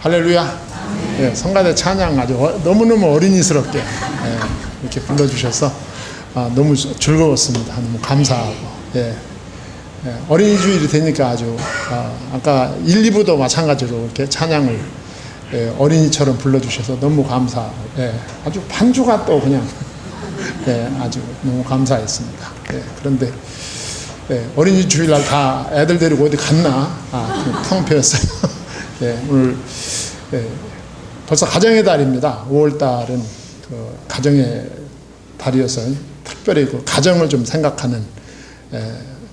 할렐루야. 예, 성가대 찬양 아주 너무너무 어린이스럽게 이렇게 불러주셔서 너무 즐거웠습니다. 너무 감사하고. 어린이 주일이 되니까 아주 아까 1, 2부도 마찬가지로 이렇게 찬양을 어린이처럼 불러주셔서 너무 감사하고 아주 반주가 또 그냥 아주 너무 감사했습니다. 그런데 어린이 주일날 다 애들 데리고 어디 갔나 텅 비었어요. 오늘 벌써 가정의 달입니다. 5월달은 그 가정의 달이어서 특별히 그 가정을 좀 생각하는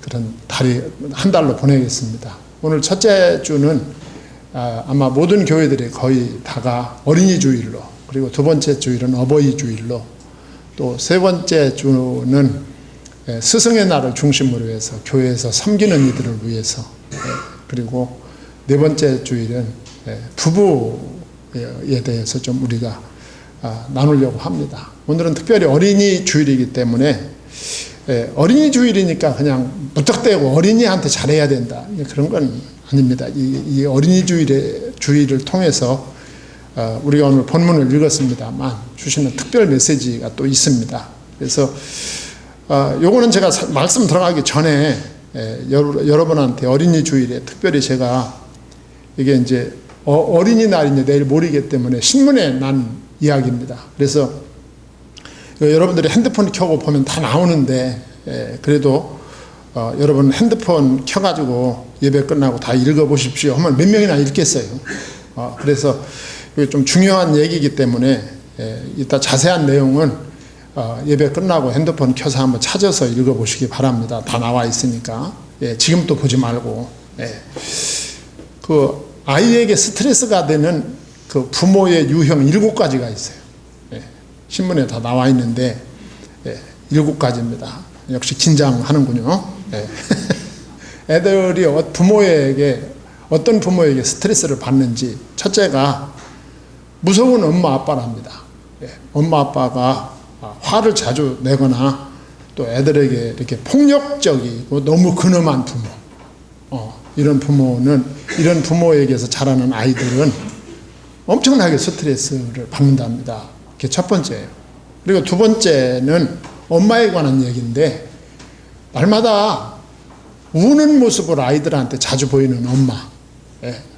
그런 달이 한 달로 보내겠습니다. 오늘 첫째 주는 아마 모든 교회들이 거의 다가 어린이 주일로, 그리고 두 번째 주일은 어버이 주일로, 또 세 번째 주는 스승의 날을 중심으로 해서 교회에서 섬기는 이들을 위해서, 그리고 네 번째 주일은 부부에 대해서 좀 우리가 나누려고 합니다. 오늘은 특별히 어린이 주일이기 때문에 어린이 주일이니까 그냥 무턱대고 어린이한테 잘해야 된다, 그런 건 아닙니다. 이 어린이 주일을 통해서 우리가 오늘 본문을 읽었습니다만 주시는 특별 메시지가 또 있습니다. 그래서 요거는 제가 말씀 들어가기 전에 여러분한테 어린이 주일에 특별히 제가 이게 이제 어린이날인지 내일 모레이기 때문에 신문에 난 이야기입니다. 그래서 여러분들이 핸드폰 켜고 보면 다 나오는데 그래도 여러분 핸드폰 켜가지고 예배 끝나고 다 읽어보십시오 하면 몇 명이나 읽겠어요. 그래서 이게 좀 중요한 얘기이기 때문에 이따 자세한 내용은 예배 끝나고 핸드폰 켜서 한번 찾아서 읽어보시기 바랍니다. 다 나와 있으니까. 지금 또 보지 말고. 그 아이에게 스트레스가 되는 그 부모의 유형 7가지가 있어요. 신문에 다 나와 있는데 7가지입니다. 역시 긴장하는군요. 애들이 어떤 부모에게 스트레스를 받는지, 첫째가 무서운 엄마 아빠랍니다. 엄마 아빠가 화를 자주 내거나 또 애들에게 이렇게 폭력적이고 너무 근엄한 부모, 이런 부모에게서 자라는 아이들은 엄청나게 스트레스를 받는답니다. 그게 첫 번째예요. 그리고 두 번째는 엄마에 관한 얘기인데, 날마다 우는 모습을 아이들한테 자주 보이는 엄마.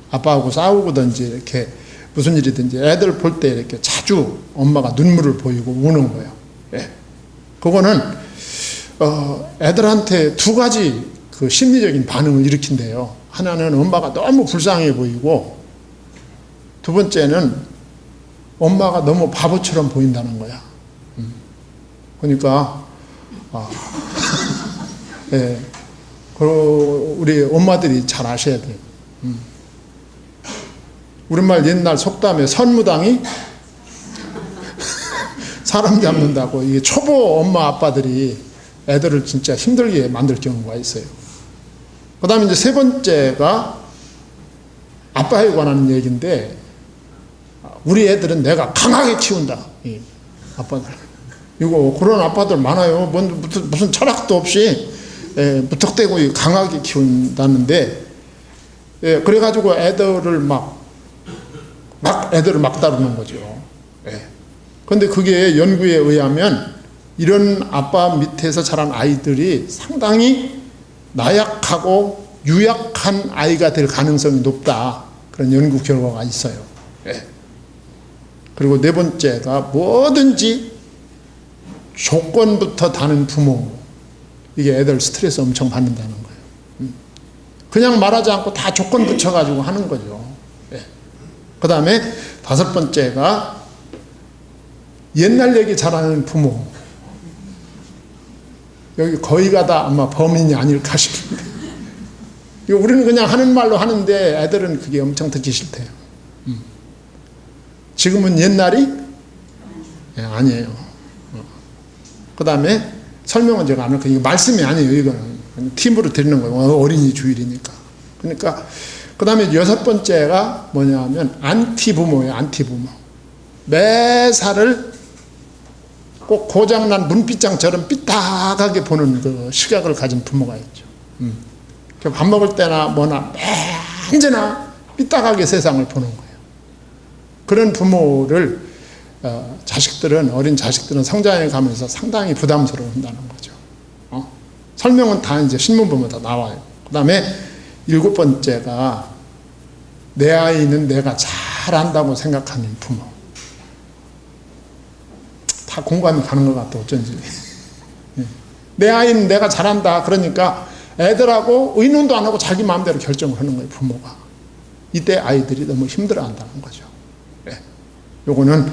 아빠하고 싸우고든지 이렇게 무슨 일이든지 애들 볼 때 이렇게 자주 엄마가 눈물을 보이고 우는 거예요. 그거는 애들한테 두 가지 그 심리적인 반응을 일으킨대요. 하나는 엄마가 너무 불쌍해 보이고, 두 번째는 엄마가 너무 바보처럼 보인다는 거야. 그러니까 우리 엄마들이 잘 아셔야 돼요. 우리말 옛날 속담에 선무당이 사람 잡는다고, 이게 초보 엄마 아빠들이 애들을 진짜 힘들게 만들 경우가 있어요. 그 다음에 이제 세 번째가 아빠에 관한 얘기인데, 우리 애들은 내가 강하게 키운다. 아빠들. 이거 그런 아빠들 많아요. 무슨 철학도 없이 무턱대고 강하게 키운다는데, 그래가지고 애들을 막 다루는 거죠. 그런데 그게 연구에 의하면 이런 아빠 밑에서 자란 아이들이 상당히 나약하고 유약한 아이가 될 가능성이 높다, 그런 연구 결과가 있어요. 그리고 네 번째가 뭐든지 조건부터 다는 부모, 이게 애들 스트레스 엄청 받는다는 거예요. 그냥 말하지 않고 다 조건 붙여가지고 하는 거죠. 그 다음에 다섯 번째가 옛날 얘기 잘하는 부모. 여기 거의가 다 아마 범인이 아닐까 싶은데, 우리는 그냥 하는 말로 하는데 애들은 그게 엄청 듣기 싫대요. 지금은 옛날이 아니에요. 그 다음에 설명은 제가 안 할게요. 이거 말씀이 아니에요. 이거는 팀으로 드리는 거예요. 어린이 주일이니까. 그러니까 그 다음에 여섯 번째가 뭐냐면 안티부모예요. 안티부모. 매사를 꼭 고장난 문빗장처럼 삐딱하게 보는 그 시각을 가진 부모가 있죠. 밥 먹을 때나 뭐나 언제나 삐딱하게 세상을 보는 거예요. 그런 부모를 자식들은, 어린 자식들은 성장해 가면서 상당히 부담스러워한다는 거죠. 설명은 다 이제 신문보면 다 나와요. 그 다음에 7번째가 내 아이는 내가 잘한다고 생각하는 부모. 다 공감이 가는 것 같아, 어쩐지. 내 아이는 내가 잘한다. 그러니까 애들하고 의논도 안 하고 자기 마음대로 결정을 하는 거예요, 부모가. 이때 아이들이 너무 힘들어한다는 거죠. 요거는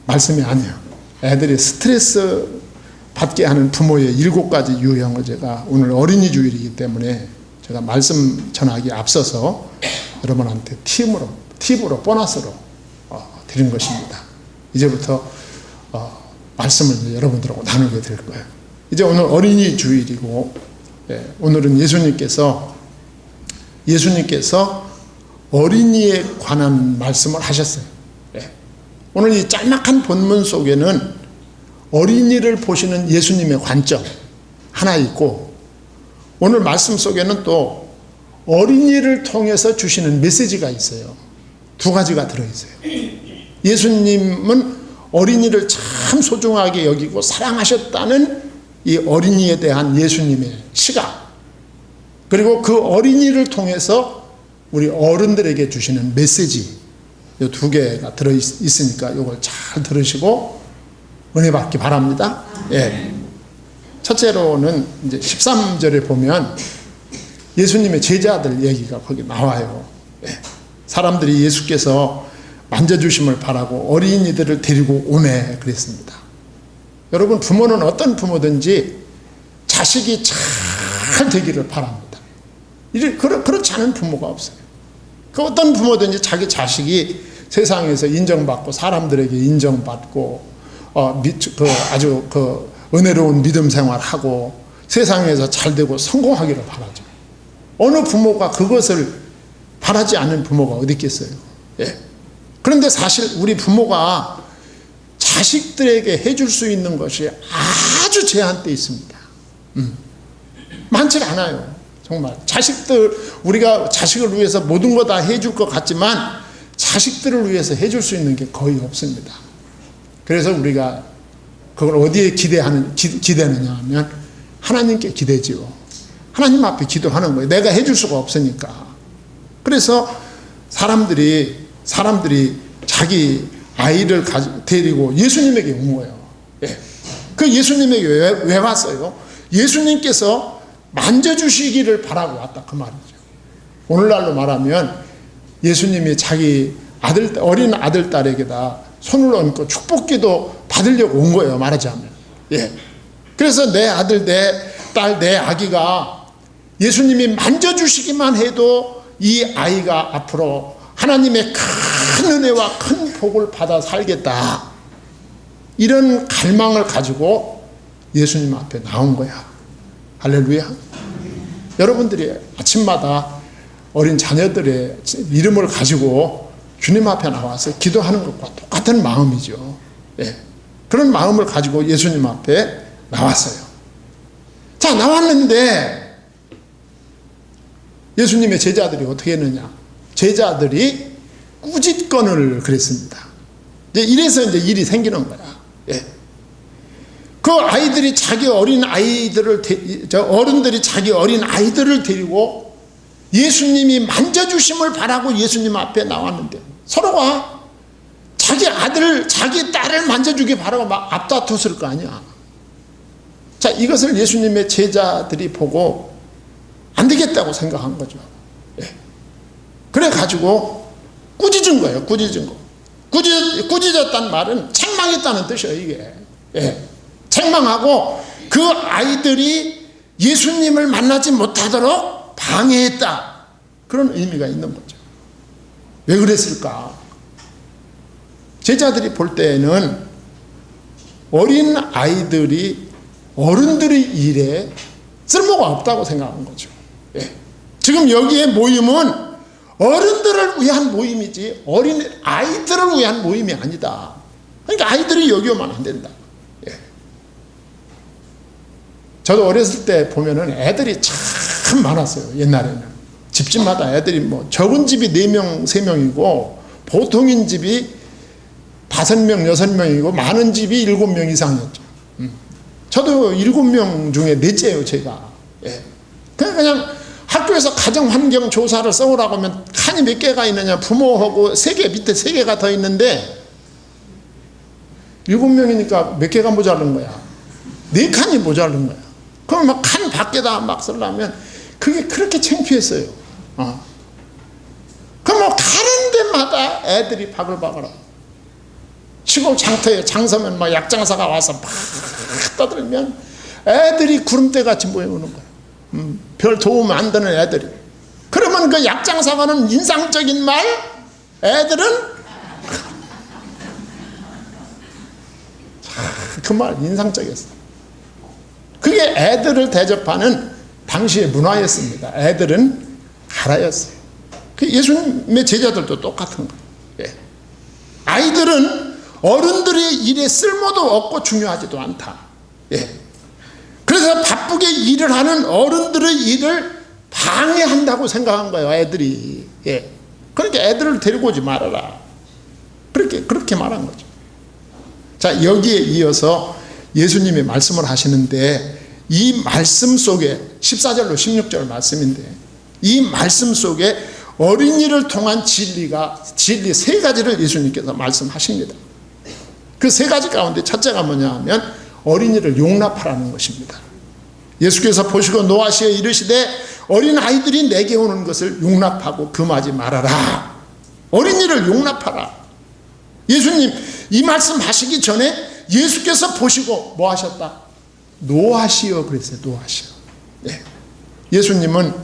말씀이 아니에요. 애들이 스트레스 받게 하는 부모의 7가지 유형을 제가 오늘 어린이 주일이기 때문에 제가 말씀 전하기에 앞서서 여러분한테 팁으로 보너스로 드린 것입니다. 이제부터 말씀을 여러분들하고 나누게 될 거예요. 이제 오늘 어린이 주일이고, 오늘은 예수님께서 어린이에 관한 말씀을 하셨어요. 오늘 이 짤막한 본문 속에는 어린이를 보시는 예수님의 관점 하나 있고, 오늘 말씀 속에는 또 어린이를 통해서 주시는 메시지가 있어요. 2가지가 들어있어요. 예수님은 어린이를 참 소중하게 여기고 사랑하셨다는 이 어린이에 대한 예수님의 시각, 그리고 그 어린이를 통해서 우리 어른들에게 주시는 메시지, 이 2개가 들어있으니까 이걸 잘 들으시고 은혜 받기 바랍니다. 첫째로는 이제 13절에 보면 예수님의 제자들 얘기가 거기 나와요. 사람들이 예수께서 만져주심을 바라고 어린이들을 데리고 오네 그랬습니다. 여러분, 부모는 어떤 부모든지 자식이 잘 되기를 바랍니다. 그렇지 않은 부모가 없어요. 그 어떤 부모든지 자기 자식이 세상에서 인정받고 사람들에게 인정받고 아주 은혜로운 믿음 생활하고 세상에서 잘되고 성공하기를 바라죠. 어느 부모가 그것을 바라지 않는 부모가 어디 있겠어요. 그런데 사실 우리 부모가 자식들에게 해줄 수 있는 것이 아주 제한되어 있습니다. 많지 않아요. 정말 우리가 자식을 위해서 모든 거 다 해줄 것 같지만 자식들을 위해서 해줄 수 있는 게 거의 없습니다. 그래서 우리가 그걸 어디에 기대느냐 하면 하나님께 기대지요. 하나님 앞에 기도하는 거예요. 내가 해줄 수가 없으니까. 그래서 사람들이 자기 아이를 데리고 예수님에게 온 거예요. 그 예수님에게 왜 왔어요? 예수님께서 만져주시기를 바라고 왔다, 그 말이죠. 오늘날로 말하면 예수님이 자기 어린 아들, 딸에게다 손을 얹고 축복기도 받으려고 온 거예요, 말하자면. 그래서 내 아들, 내 딸, 내 아기가 예수님이 만져주시기만 해도 이 아이가 앞으로 하나님의 큰 은혜와 큰 복을 받아 살겠다, 이런 갈망을 가지고 예수님 앞에 나온 거야. 할렐루야. 여러분들이 아침마다 어린 자녀들의 이름을 가지고 주님 앞에 나와서 기도하는 것과 똑같은 마음이죠. 그런 마음을 가지고 예수님 앞에 나왔어요. 자, 나왔는데 예수님의 제자들이 어떻게 했느냐? 제자들이 꾸짖건을 그랬습니다. 이래서 이제 일이 생기는 거야. 그 아이들이 어른들이 자기 어린 아이들을 데리고 예수님이 만져주심을 바라고 예수님 앞에 나왔는데 서로가 자기 아들을, 자기 딸을 만져주기 바라고 막 앞다퉜을 거 아니야. 자, 이것을 예수님의 제자들이 보고 안 되겠다고 생각한 거죠. 그래가지고 꾸짖은 거예요. 꾸짖었단 말은 책망했다는 뜻이에요, 이게. 책망하고 그 아이들이 예수님을 만나지 못하도록 방해했다, 그런 의미가 있는 거죠. 왜 그랬을까? 제자들이 볼 때에는 어린 아이들이 어른들의 일에 쓸모가 없다고 생각한 거죠. 지금 여기에 모임은 어른들을 위한 모임이지 어린 아이들을 위한 모임이 아니다. 그러니까 아이들이 여기 오면 안 된다. 저도 어렸을 때 보면은 애들이 참 많았어요. 옛날에는 집집마다 애들이 적은 집이 4명, 3명이고 보통인 집이 5명, 6명이고 많은 집이 7명 이상이었죠. 저도 7명 중에 넷째예요, 제가. 예. 그냥 학교에서 가정환경 조사를 써오라고 하면 칸이 몇 개가 있느냐, 부모하고 3개, 밑에 3개가 더 있는데 7명이니까 몇 개가 모자른 거야. 4칸이 모자른 거야. 그럼 막 칸 밖에다 막 쓰려면 그게 그렇게 창피했어요. 그럼 뭐 가는 데마다 애들이 바글바글하고, 시골 장터에 장서면 막 약장사가 와서 막 떠들면 애들이 구름대 같이 모여오는 거예요. 별 도움 안 되는 애들이. 그러면 그 약장사가는 인상적인 말, 애들은 그 말 인상적이었어요. 그게 애들을 대접하는 당시의 문화였습니다. 애들은 가라였어요. 그 예수님의 제자들도 똑같은 거예요. 예. 아이들은 어른들의 일에 쓸모도 없고 중요하지도 않다. 예. 그래서 바쁘게 일을 하는 어른들의 일을 방해한다고 생각한 거예요, 애들이. 예. 그러니까 애들을 데리고 오지 말아라. 그렇게 말한 거죠. 자, 여기에 이어서 예수님이 말씀을 하시는데, 이 말씀 속에 14절로 16절 말씀인데, 이 말씀 속에 어린이를 통한 진리 3가지를 예수님께서 말씀하십니다. 그 3가지 가운데 첫째가 뭐냐 하면 어린이를 용납하라는 것입니다. 예수께서 보시고 노하시어 이르시되 어린 아이들이 내게 오는 것을 용납하고 금하지 말아라. 어린이를 용납하라. 예수님 이 말씀 하시기 전에 예수께서 보시고 뭐 하셨다? 노하시어 그랬어요. 노하시어. 네. 예수님은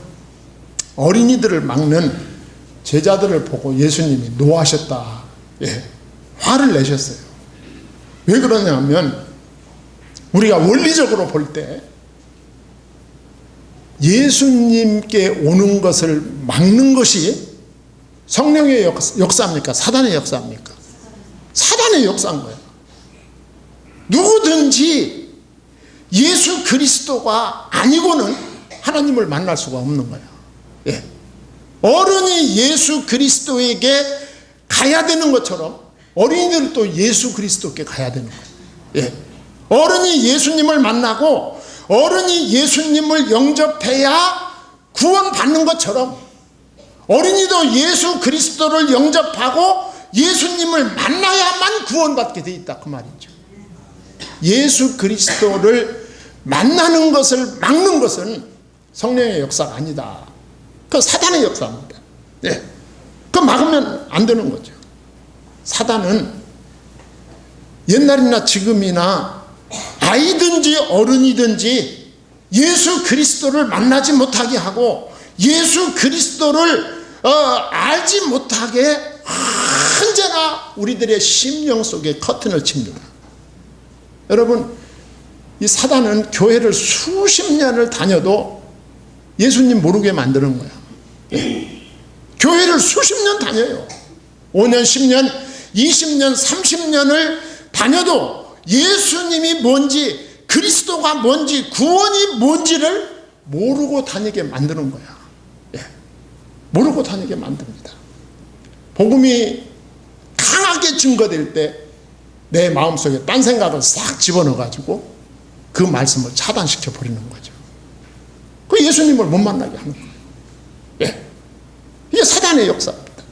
어린이들을 막는 제자들을 보고 예수님이 노하셨다. 예. 화를 내셨어요. 왜 그러냐면 우리가 원리적으로 볼 때 예수님께 오는 것을 막는 것이 성령의 역사입니까? 사단의 역사입니까? 사단의 역사인 거예요. 누구든지 예수 그리스도가 아니고는 하나님을 만날 수가 없는 거예요. 예. 어른이 예수 그리스도에게 가야 되는 것처럼 어린이들도 예수 그리스도께 가야 되는 거예요. 예. 어른이 예수님을 만나고 어른이 예수님을 영접해야 구원받는 것처럼 어린이도 예수 그리스도를 영접하고 예수님을 만나야만 구원받게 돼 있다, 그 말이죠. 예수 그리스도를 만나는 것을 막는 것은 성령의 역사가 아니다. 그 사단의 역사입니다. 네. 그 막으면 안 되는 거죠. 사단은 옛날이나 지금이나 아이든지 어른이든지 예수 그리스도를 만나지 못하게 하고 예수 그리스도를 알지 못하게 언제나 우리들의 심령 속에 커튼을 칩니다. 여러분, 이 사단은 교회를 수십 년을 다녀도 예수님 모르게 만드는 거야. 교회를 수십 년 다녀요. 5년, 10년, 20년, 30년을 다녀도 예수님이 뭔지, 그리스도가 뭔지, 구원이 뭔지를 모르고 다니게 만드는 거야. 예. 모르고 다니게 만듭니다. 복음이 강하게 증거될 때 내 마음속에 딴 생각을 싹 집어넣어가지고 그 말씀을 차단시켜 버리는 거죠. 그 예수님을 못 만나게 하는 거예요. 예. 이게 사단의 역사입니다.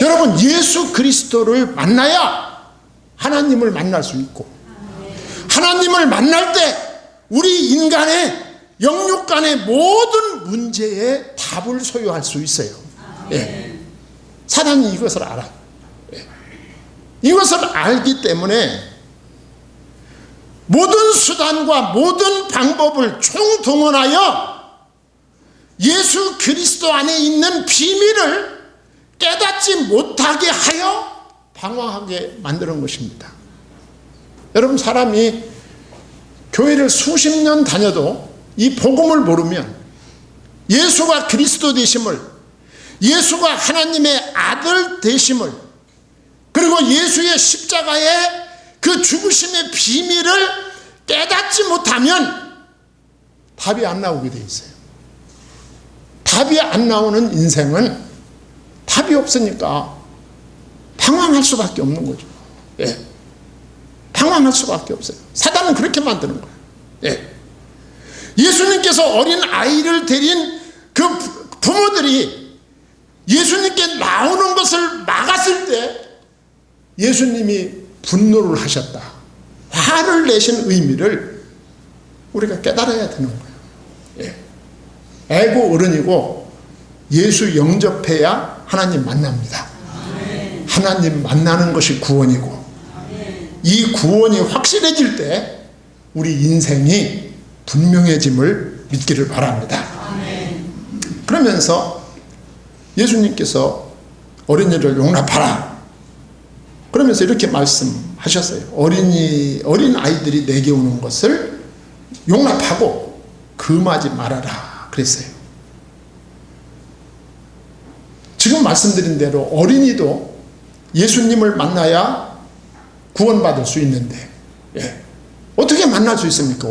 여러분, 예수 그리스도를 만나야 하나님을 만날 수 있고, 하나님을 만날 때 우리 인간의 영육 간의 모든 문제에 답을 소유할 수 있어요. 예. 사단이 이것을 알아요. 예. 이것을 알기 때문에 모든 수단과 모든 방법을 총동원하여 예수 그리스도 안에 있는 비밀을 깨닫지 못하게 하여 방황하게 만드는 것입니다. 여러분, 사람이 교회를 수십 년 다녀도 이 복음을 모르면 예수가 그리스도 되심을, 예수가 하나님의 아들 되심을, 그리고 예수의 십자가의 그 죽으심의 비밀을 깨닫지 못하면 답이 안 나오게 돼 있어요. 답이 안 나오는 인생은 답이 없으니까 방황할 수밖에 없는 거죠. 예. 방황할 수밖에 없어요. 사단은 그렇게 만드는 거예요. 예. 예수님께서 어린 아이를 데린 그 부모들이 예수님께 나오는 것을 막았을 때 예수님이 분노를 하셨다, 화를 내신 의미를 우리가 깨달아야 되는 거예요. 예. 애고 어른이고 예수 영접해야 하나님 만납니다. 하나님 만나는 것이 구원이고, 이 구원이 확실해질 때 우리 인생이 분명해짐을 믿기를 바랍니다. 그러면서 예수님께서 어린이를 용납하라, 그러면서 이렇게 말씀하셨어요. 어린 아이들이 내게 오는 것을 용납하고 금하지 말아라 그랬어요. 지금 말씀드린 대로 어린이도 예수님을 만나야 구원받을 수 있는데, 예. 어떻게 만날 수 있습니까?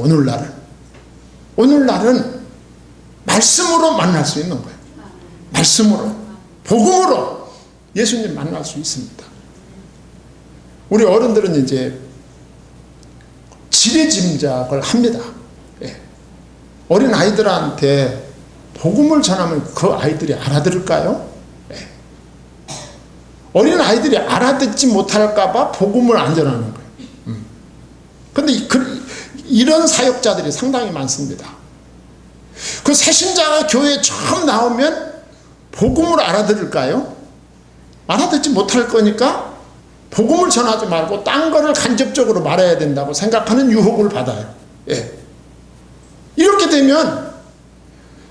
오늘날은 말씀으로 만날 수 있는 거예요. 말씀으로, 복음으로 예수님 만날 수 있습니다. 우리 어른들은 이제 지레짐작을 합니다. 예. 어린 아이들한테 복음을 전하면 그 아이들이 알아들을까요? 예. 어린 아이들이 알아듣지 못할까봐 복음을 안 전하는 거예요. 그런데 이런 사역자들이 상당히 많습니다. 그 새신자가 교회에 처음 나오면 복음을 알아들을까요? 알아듣지 못할 거니까 복음을 전하지 말고 딴 거를 간접적으로 말해야 된다고 생각하는 유혹을 받아요. 예. 이렇게 되면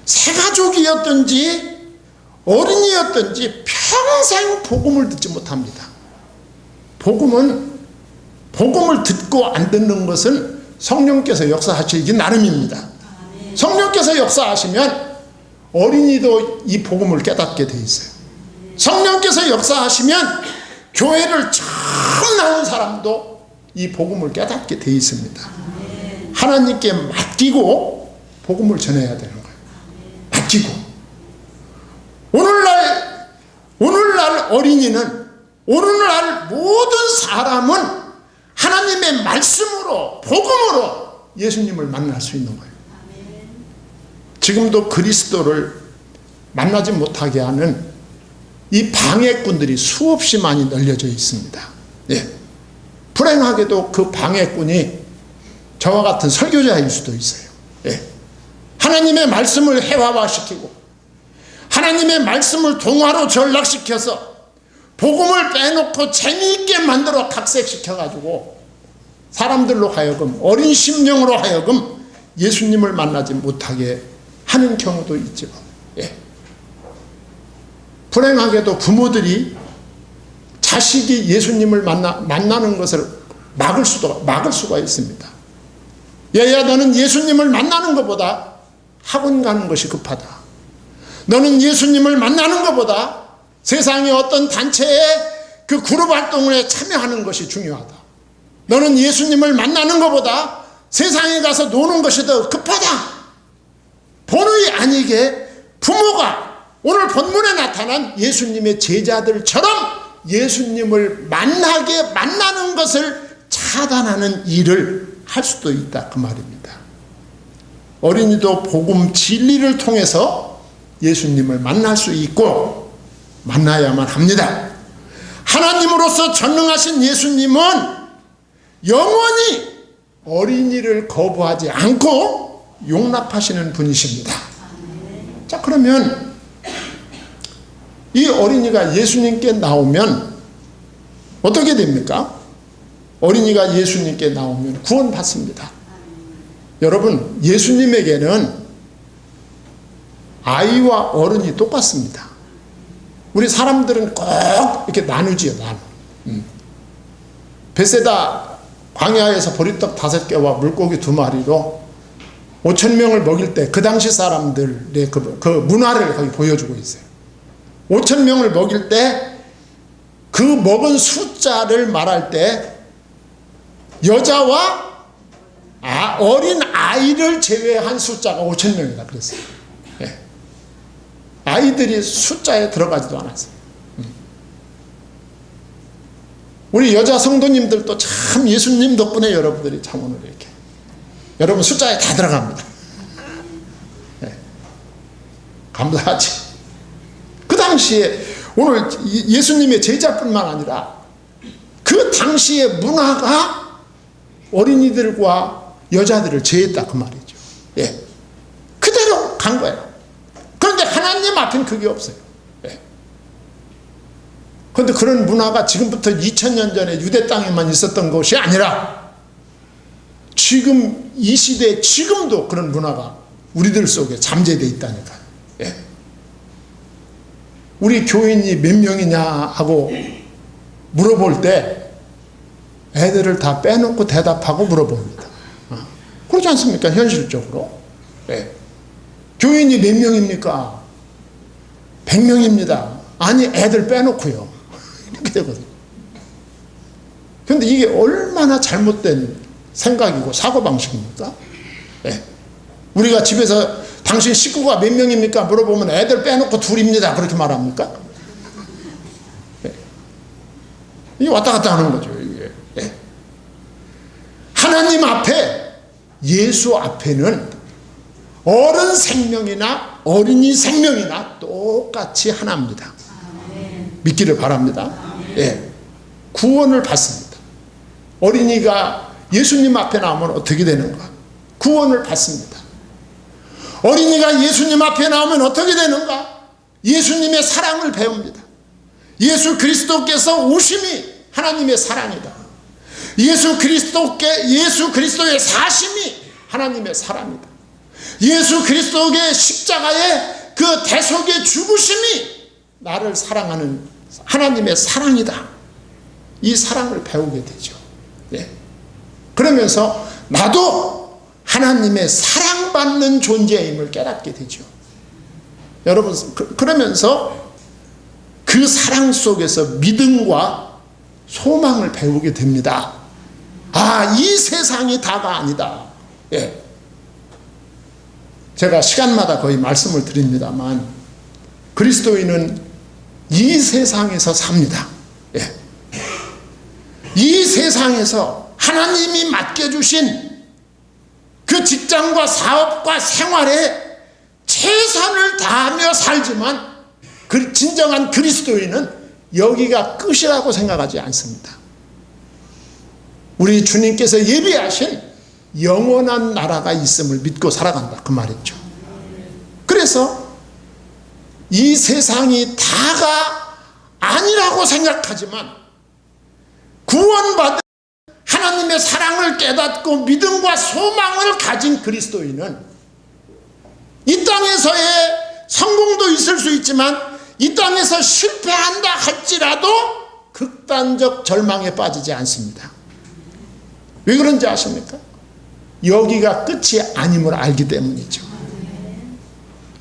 새가족이었든지 어린이였든지 평생 복음을 듣지 못합니다. 복음을 듣고 안 듣는 것은 성령께서 역사하시기 나름입니다. 성령께서 역사하시면 어린이도 이 복음을 깨닫게 돼 있어요. 성령께서 역사하시면 교회를 처음 나온 사람도 이 복음을 깨닫게 돼 있습니다. 하나님께 맡기고 복음을 전해야 되는 거예요. 맡기고. 오늘날 어린이는, 오늘날 모든 사람은 하나님의 말씀으로, 복음으로 예수님을 만날 수 있는 거예요. 지금도 그리스도를 만나지 못하게 하는 이 방해꾼들이 수없이 많이 널려져 있습니다. 예. 불행하게도 그 방해꾼이 저와 같은 설교자일 수도 있어요. 예. 하나님의 말씀을 회화화시키고 하나님의 말씀을 동화로 전락시켜서 복음을 빼놓고 재미있게 만들어 각색시켜가지고 사람들로 하여금, 어린 심령으로 하여금 예수님을 만나지 못하게 하는 경우도 있죠. 예. 불행하게도 부모들이 자식이 예수님을 만나는 것을 막을 수가 있습니다. 얘야, 너는 예수님을 만나는 것보다 학원 가는 것이 급하다. 너는 예수님을 만나는 것보다 세상의 어떤 단체의 그 그룹 활동에 참여하는 것이 중요하다. 너는 예수님을 만나는 것보다 세상에 가서 노는 것이 더 급하다. 본의 아니게 부모가 오늘 본문에 나타난 예수님의 제자들처럼 예수님을 만나는 것을 차단하는 일을 할 수도 있다, 그 말입니다. 어린이도 복음 진리를 통해서 예수님을 만날 수 있고 만나야만 합니다. 하나님으로서 전능하신 예수님은 영원히 어린이를 거부하지 않고 용납하시는 분이십니다. 자, 그러면 이 어린이가 예수님께 나오면 어떻게 됩니까? 어린이가 예수님께 나오면 구원받습니다. 여러분, 예수님에게는 아이와 어른이 똑같습니다. 우리 사람들은 꼭 이렇게 나누지요, 베세다 광야에서 보리떡 5개와 물고기 2마리로 5,000명을 먹일 때 그 당시 사람들의 그 문화를 거기 보여주고 있어요. 5,000명을 먹일 때 그 먹은 숫자를 말할 때 여자와 어린 아이를 제외한 숫자가 5,000명이다 그랬어요. 예. 아이들이 숫자에 들어가지도 않았어요. 우리 여자 성도님들도 참 예수님 덕분에 여러분들이 참 오늘 이렇게 여러분 숫자에 다 들어갑니다. 네. 감사하지. 그 당시에 오늘 예수님의 제자뿐만 아니라 그 당시의 문화가 어린이들과 여자들을 제했다 그 말이죠. 예. 그대로 간 거예요. 그런데 하나님 앞엔 그게 없어요. 예. 그런데 그런 문화가 지금부터 2000년 전에 유대 땅에만 있었던 것이 아니라 지금 이 시대에 지금도 그런 문화가 우리들 속에 잠재되어 있다니까요. 예. 우리 교인이 몇 명이냐 하고 물어볼 때 애들을 다 빼놓고 대답하고 물어봅니다. 그렇지 않습니까? 현실적으로. 예. 교인이 몇 명입니까? 100명입니다. 아니 애들 빼놓고요. 이렇게 되거든요. 그런데 이게 얼마나 잘못된 생각이고 사고방식입니까? 예. 우리가 집에서 당신 식구가 몇 명입니까? 물어보면 애들 빼놓고 둘입니다. 그렇게 말합니까? 예. 이게 왔다 갔다 하는 거죠. 이게. 예. 하나님 앞에 예수 앞에는 어른 생명이나 어린이 생명이나 똑같이 하나입니다. 믿기를 바랍니다. 예. 구원을 받습니다. 어린이가 예수님 앞에 나오면 어떻게 되는가? 구원을 받습니다. 어린이가 예수님 앞에 나오면 어떻게 되는가? 예수님의 사랑을 배웁니다. 예수 그리스도께서 오심이 하나님의 사랑이다. 예수 그리스도의 사심이 하나님의 사랑이다. 예수 그리스도의 십자가의 그 대속의 죽으심이 나를 사랑하는 하나님의 사랑이다. 이 사랑을 배우게 되죠. 네. 그러면서 나도 하나님의 사랑받는 존재임을 깨닫게 되죠. 여러분, 그러면서 그 사랑 속에서 믿음과 소망을 배우게 됩니다. 아, 이 세상이 다가 아니다. 예. 제가 시간마다 거의 말씀을 드립니다만 그리스도인은 이 세상에서 삽니다. 예. 이 세상에서 하나님이 맡겨주신 그 직장과 사업과 생활에 최선을 다하며 살지만 진정한 그리스도인은 여기가 끝이라고 생각하지 않습니다. 우리 주님께서 예비하신 영원한 나라가 있음을 믿고 살아간다 그 말이죠. 그래서 이 세상이 다가 아니라고 생각하지만 구원받은 하나님의 사랑을 깨닫고 믿음과 소망을 가진 그리스도인은 이 땅에서의 성공도 있을 수 있지만 이 땅에서 실패한다 할지라도 극단적 절망에 빠지지 않습니다. 왜 그런지 아십니까? 여기가 끝이 아님을 알기 때문이죠.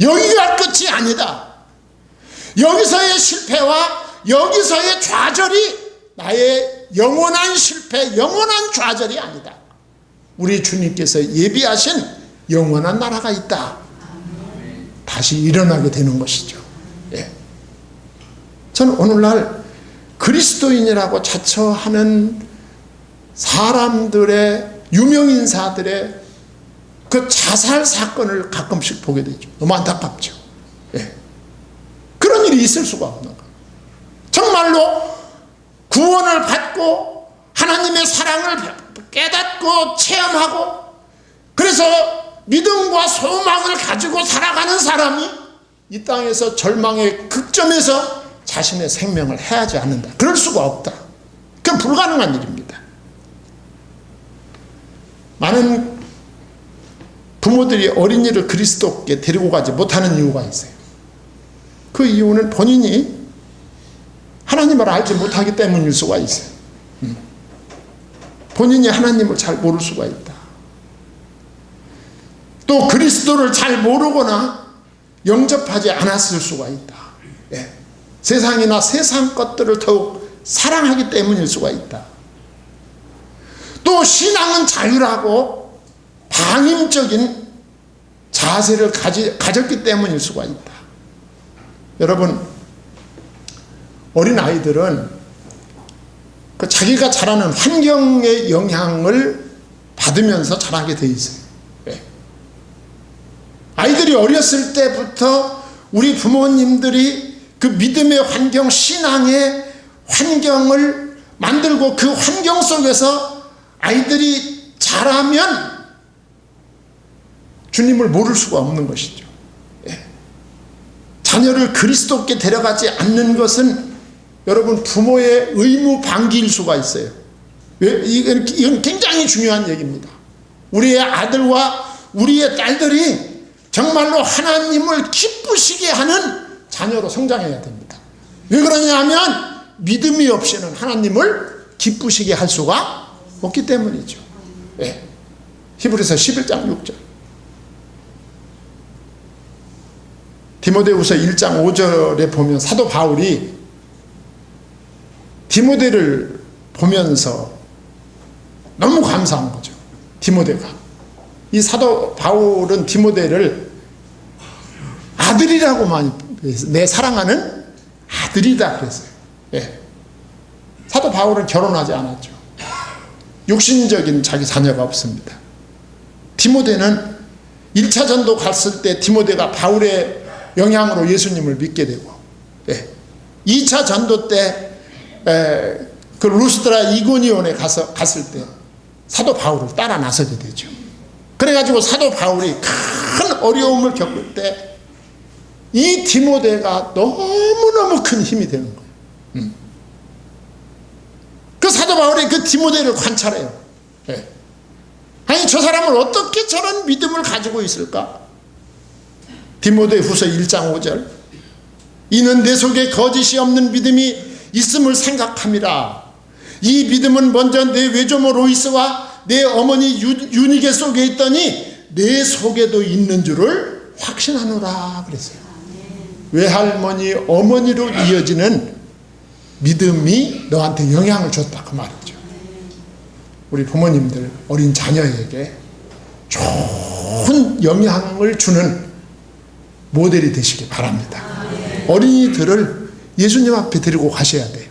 여기가 끝이 아니다. 여기서의 실패와 여기서의 좌절이 나의 영원한 실패, 영원한 좌절이 아니다. 우리 주님께서 예비하신 영원한 나라가 있다. 다시 일어나게 되는 것이죠. 예. 저는 오늘날 그리스도인이라고 자처하는 사람들의 유명인사들의 그 자살 사건을 가끔씩 보게 되죠. 너무 안타깝죠. 예. 그런 일이 있을 수가 없는 거예요. 정말로 구원을 받고 하나님의 사랑을 깨닫고 체험하고 그래서 믿음과 소망을 가지고 살아가는 사람이 이 땅에서 절망의 극점에서 자신의 생명을 해하지 않는다. 그럴 수가 없다. 그건 불가능한 일입니다. 많은 부모들이 어린이를 그리스도께 데리고 가지 못하는 이유가 있어요. 그 이유는 본인이 하나님을 알지 못하기 때문일 수가 있어요. 본인이 하나님을 잘 모를 수가 있다. 또 그리스도를 잘 모르거나 영접하지 않았을 수가 있다. 예. 세상이나 세상 것들을 더욱 사랑하기 때문일 수가 있다. 또 신앙은 자유라고 방임적인 자세를 가졌기 때문일 수가 있다. 여러분, 어린아이들은 그 자기가 자라는 환경의 영향을 받으면서 자라게 돼 있어요. 예. 아이들이 어렸을 때부터 우리 부모님들이 그 믿음의 환경, 신앙의 환경을 만들고 그 환경 속에서 아이들이 자라면 주님을 모를 수가 없는 것이죠. 예. 자녀를 그리스도께 데려가지 않는 것은 여러분 부모의 의무 방기일 수가 있어요. 이건 굉장히 중요한 얘기입니다. 우리의 아들과 우리의 딸들이 정말로 하나님을 기쁘시게 하는 자녀로 성장해야 됩니다. 왜 그러냐 하면 믿음이 없이는 하나님을 기쁘시게 할 수가 없기 때문이죠. 예. 히브리서 11장 6절. 디모데후서 1장 5절에 보면 사도 바울이 디모데를 보면서 너무 감사한 거죠. 디모데가. 이 사도 바울은 디모데를 아들이라고 많이 내 사랑하는 아들이다 그랬어요. 예. 사도 바울은 결혼하지 않았죠. 육신적인 자기 자녀가 없습니다. 디모데는 1차 전도 갔을 때 디모데가 바울의 영향으로 예수님을 믿게 되고, 예. 2차 전도 때 그 루스드라 이고니온에 갔을 때 사도 바울을 따라 나서게 되죠. 그래가지고 사도 바울이 큰 어려움을 겪을 때 이 디모데가 너무너무 큰 힘이 되는 거예요. 그 사도 바울이 그 디모데를 관찰해요. 예. 아니 저 사람은 어떻게 저런 믿음을 가지고 있을까? 디모데후서 1장 5절. 이는 내 속에 거짓이 없는 믿음이 있음을 생각함이라. 이 믿음은 먼저 내 외조모 로이스와 내 어머니 유니게 속에 있더니 내 속에도 있는 줄을 확신하노라 그랬어요. 외할머니 어머니로 이어지는 믿음이 너한테 영향을 줬다 그 말이죠. 우리 부모님들 어린 자녀에게 좋은 영향을 주는 모델이 되시기 바랍니다. 어린이들을 예수님 앞에 데리고 가셔야 돼요.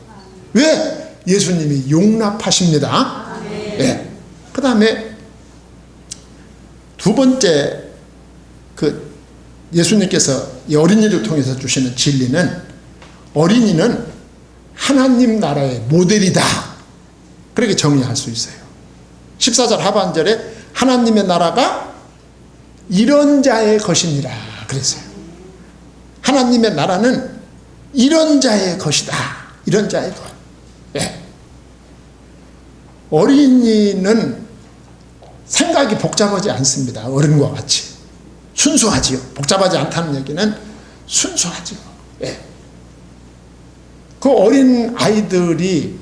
왜? 예수님이 용납하십니다. 예. 그 다음에 두 번째 그 예수님께서 이 어린이를 통해서 주시는 진리는 어린이는 하나님 나라의 모델이다. 그렇게 정의할 수 있어요. 14절 하반절에 하나님의 나라가 이런 자의 것이니라 그랬어요. 하나님의 나라는 이런 자의 것이다. 이런 자의 것. 예. 어린이는 생각이 복잡하지 않습니다. 어른과 같이. 순수하지요. 복잡하지 않다는 얘기는 순수하지요. 예. 그 어린 아이들이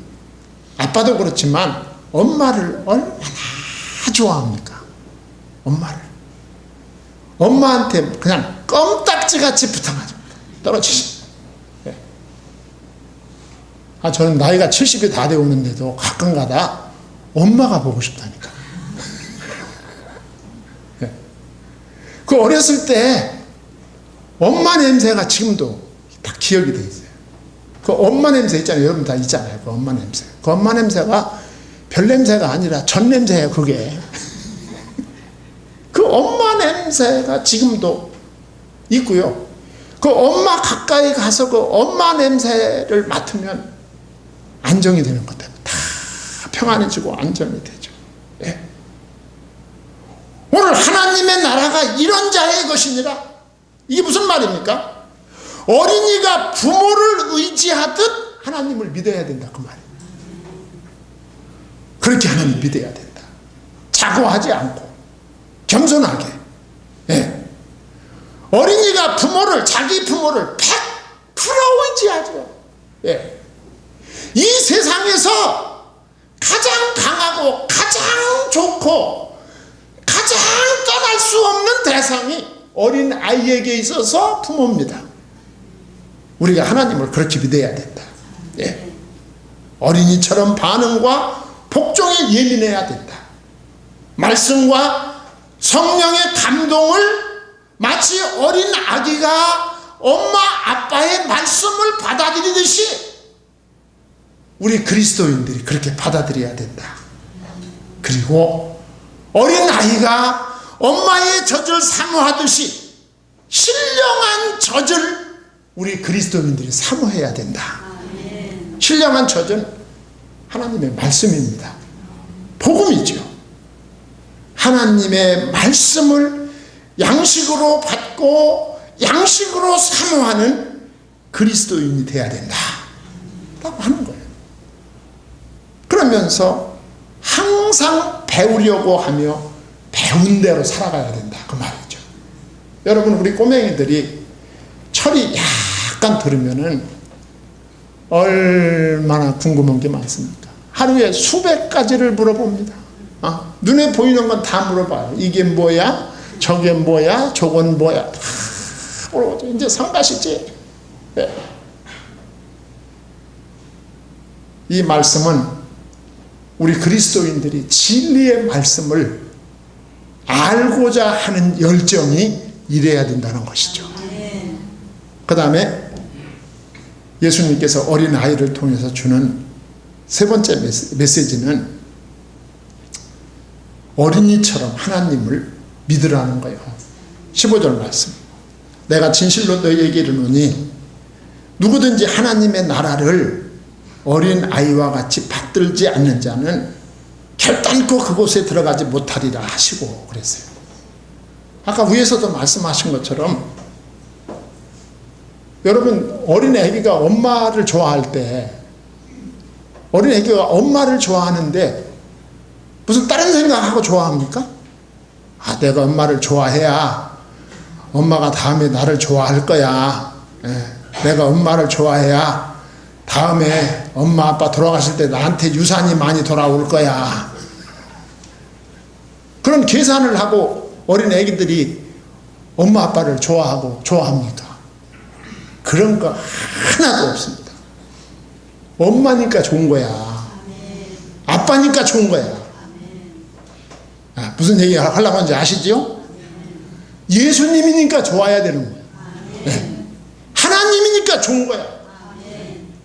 아빠도 그렇지만 엄마를 얼마나 좋아합니까? 엄마를. 엄마한테 그냥 껌딱지같이 붙어가지고 떨어지십니다. 예. 저는 나이가 70이 다 되었는데도 가끔가다 엄마가 보고 싶다니까. 예. 그 어렸을 때 엄마 냄새가 지금도 딱 기억이 돼 있어요. 그 엄마 냄새 있잖아요. 여러분 다 있잖아요. 그 엄마 냄새. 그 엄마 냄새가 별 냄새가 아니라 전 냄새예요. 그게. 그 엄마 냄새가 지금도 있고요. 그 엄마 가까이 가서 그 엄마 냄새를 맡으면 안정이 되는 것 같아요. 다 평안해지고 안정이 되죠. 예. 오늘 하나님의 나라가 이런 자의 것이니라. 이게 무슨 말입니까? 어린이가 부모를 의지하듯 하나님을 믿어야 된다 그 말이에요. 그렇게 하나님 믿어야 된다. 자고하지 않고 겸손하게. 예. 어린이가 자기 부모를 100% 의지하죠. 예. 이 세상에서 가장 강하고 가장 좋고 가장 떠날 수 없는 대상이 어린 아이에게 있어서 부모입니다. 우리가 하나님을 그렇게 믿어야 된다. 예. 어린이처럼 반응과 복종에 예민해야 된다. 말씀과 성령의 감동을 마치 어린 아기가 엄마 아빠의 말씀을 받아들이듯이 우리 그리스도인들이 그렇게 받아들여야 된다. 그리고 어린아이가 엄마의 젖을 사모하듯이 신령한 젖을 우리 그리스도인들이 사모해야 된다. 신령한 젖은 하나님의 말씀입니다. 복음이죠. 하나님의 말씀을 양식으로 받고 양식으로 사모하는 그리스도인이 돼야 된다 라고 하는 거예요. 그러면서 항상 배우려고 하며 배운 대로 살아가야 된다 그 말이죠. 여러분, 우리 꼬맹이들이 철이 약간 들으면은 얼마나 궁금한 게 많습니까? 하루에 수백 가지를 물어봅니다. 눈에 보이는 건 다 물어봐요. 이게 뭐야? 저게 뭐야? 저건 뭐야? 다 물어보죠. 이제 성가시지. 네. 이 말씀은 우리 그리스도인들이 진리의 말씀을 알고자 하는 열정이 이래야 된다는 것이죠. 그 다음에 예수님께서 어린아이를 통해서 주는 세 번째 메시지는 어린이처럼 하나님을 믿으라는 거예요. 15절 말씀. 내가 진실로 너희에게 이르노니 누구든지 하나님의 나라를 어린아이와 같이 받들지 않는 자는 결단코 그곳에 들어가지 못하리라 하시고 그랬어요. 아까 위에서도 말씀하신 것처럼 여러분, 어린애기가 엄마를 좋아할 때 어린애기가 엄마를 좋아하는데 무슨 다른 생각하고 좋아합니까? 내가 엄마를 좋아해야 엄마가 다음에 나를 좋아할 거야. 내가 엄마를 좋아해야 다음에 엄마 아빠 돌아가실 때 나한테 유산이 많이 돌아올 거야. 그런 계산을 하고 어린 애기들이 엄마 아빠를 좋아합니까? 그런 거 하나도 없습니다. 엄마니까 좋은 거야. 아빠니까 좋은 거야. 무슨 얘기 하려고 하는지 아시죠? 예수님이니까 좋아야 되는 거야. 네. 하나님이니까 좋은 거야.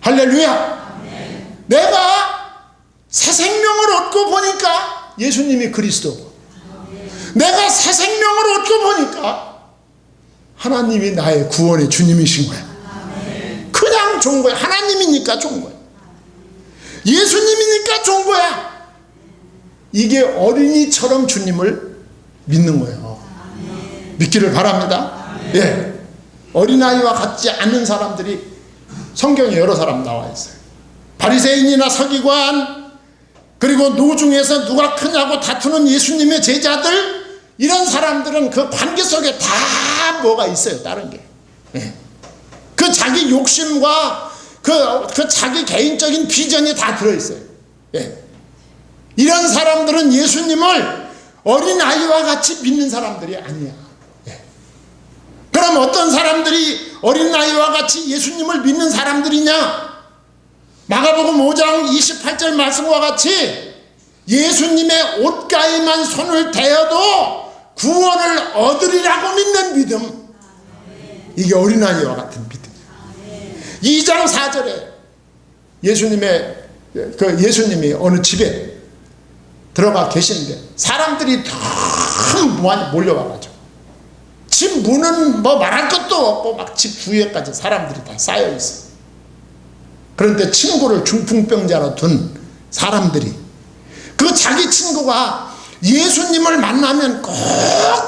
할렐루야. 내가 새 생명을 얻고 보니까 예수님이 그리스도고, 내가 새 생명을 얻고 보니까 하나님이 나의 구원의 주님이신 거야. 그냥 좋은 거야. 하나님이니까 좋은 거야. 예수님이니까 좋은 거야. 이게 어린이처럼 주님을 믿는 거예요. 믿기를 바랍니다. 예. 어린아이와 같지 않는 사람들이 성경에 여러 사람 나와 있어요. 바리새인이나 서기관, 그리고 노중에서 누가 크냐고 다투는 예수님의 제자들, 이런 사람들은 그 관계 속에 다 뭐가 있어요. 다른 게. 예. 그 자기 욕심과 그 자기 개인적인 비전이 다 들어있어요. 예. 이런 사람들은 예수님을 어린아이와 같이 믿는 사람들이 아니야. 예. 그럼 어떤 사람들이 어린아이와 같이 예수님을 믿는 사람들이냐? 마가복음 5장 28절 말씀과 같이 예수님의 옷가에만 손을 대어도 구원을 얻으리라고 믿는 믿음. 이게 어린아이와 같은 믿음. 2장 4절에 예수님이 어느 집에 들어가 계시는데 사람들이 너무 많이 몰려와가지고 집 문은 뭐 말할 것도 없고 막 집 주위에까지 사람들이 다 쌓여 있어. 그런데 친구를 중풍병자로 둔 사람들이, 그 자기 친구가 예수님을 만나면 꼭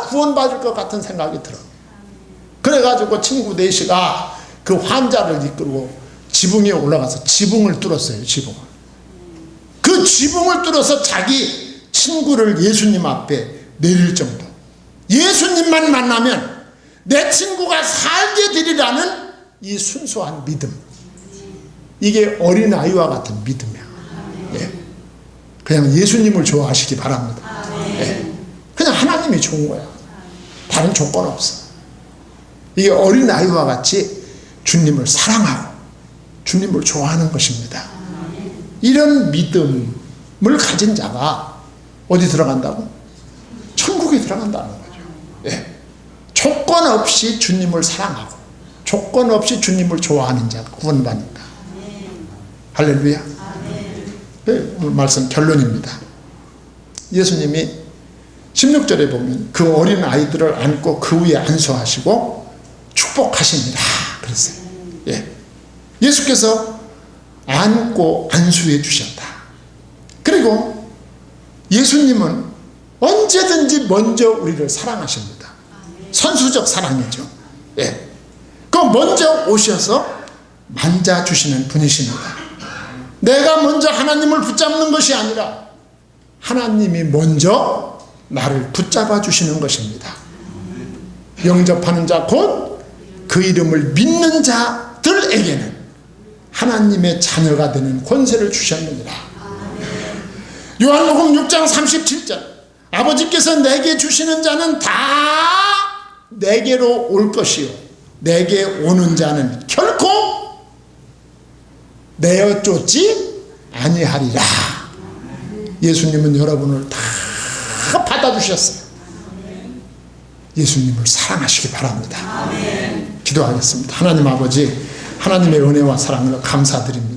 구원받을 것 같은 생각이 들어. 그래가지고 친구 넷이가 그 환자를 이끌고 지붕에 올라가서 지붕을 뚫었어요. 그 지붕을 뚫어서 자기 친구를 예수님 앞에 내릴 정도. 예수님만 만나면 내 친구가 살게 되리라는 이 순수한 믿음. 이게 어린아이와 같은 믿음이야. 예. 그냥 예수님을 좋아하시기 바랍니다. 예. 그냥 하나님이 좋은 거야. 다른 조건 없어. 이게 어린아이와 같이 주님을 사랑하고 주님을 좋아하는 것입니다. 이런 믿음을 가진 자가 어디 들어간다고? 천국에 들어간다는 거죠. 예. 조건 없이 주님을 사랑하고 조건 없이 주님을 좋아하는 자가 구원받는다. 할렐루야. 오늘 말씀 결론입니다. 예수님이 16절에 보면 그 어린 아이들을 안고 그 위에 안수하시고 축복하시니라 그랬어요. 예. 예수께서 안고 안수해 주셨다. 그리고 예수님은 언제든지 먼저 우리를 사랑하십니다. 선수적 사랑이죠. 예. 그 먼저 오셔서 만져주시는 분이십니다. 내가 먼저 하나님을 붙잡는 것이 아니라 하나님이 먼저 나를 붙잡아 주시는 것입니다. 영접하는 자 곧 그 이름을 믿는 자들에게는 하나님의 자녀가 되는 권세를 주셨느니라. 요한복음 6장 37절 아버지께서 내게 주시는 자는 다 내게로 올 것이요 내게 오는 자는 결코 내어 쫓지 아니하리라. 예수님은 여러분을 다 받아주셨어요. 예수님을 사랑하시기 바랍니다. 기도하겠습니다. 하나님 아버지, 하나님의 은혜와 사랑을 감사드립니다.